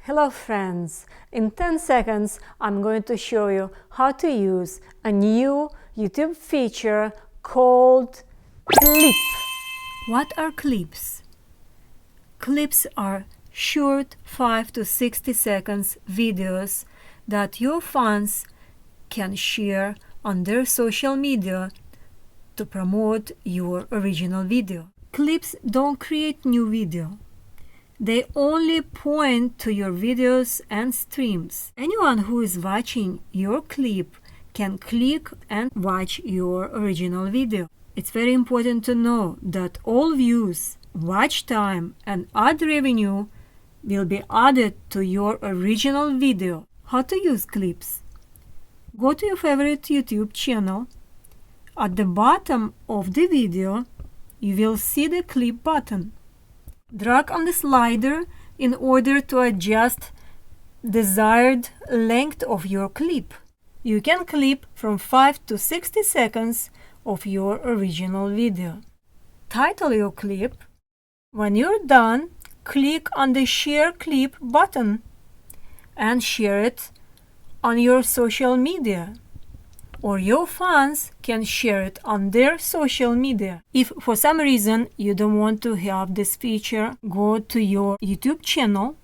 Hello friends! In 10 seconds I'm going to show you how to use a new YouTube feature called Clip. What are clips? Clips are short 5 to 60 seconds videos that your fans can share on their social media to promote your original video. Clips don't create new video. They only point to your videos and streams. Anyone who is watching your clip can click and watch your original video. It's very important to know that all views, watch time, and ad revenue will be added to your original video. How to use clips? Go to your favorite YouTube channel. At the bottom of the video, you will see the clip button. Drag on the slider in order to adjust desired length of your clip. You can clip from 5 to 60 seconds of your original video. Title your clip. When you're done, click on the Share Clip button and share it on your social media, or your fans can share it on their social media. If for some reason you don't want to have this feature, go to your YouTube channel,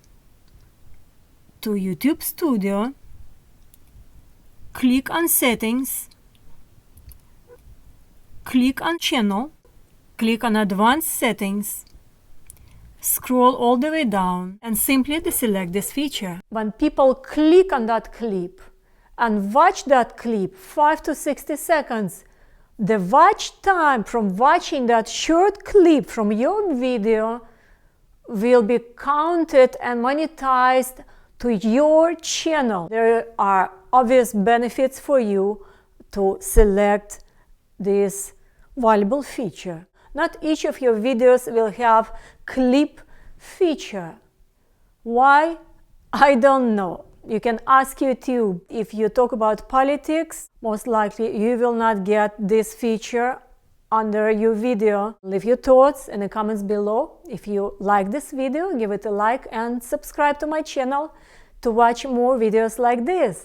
to YouTube Studio, click on Settings, click on Channel, click on Advanced Settings, scroll all the way down and simply deselect this feature. When people click on that clip and watch that clip 5 to 60 seconds, the watch time from watching that short clip from your video will be counted and monetized to your channel. There are obvious benefits for you to select this valuable feature. Not each of your videos will have clip feature. Why? I don't know. You can ask YouTube. If you talk about politics, most likely you will not get this feature under your video. Leave your thoughts in the comments below. If you like this video, give it a like and subscribe to my channel to watch more videos like this.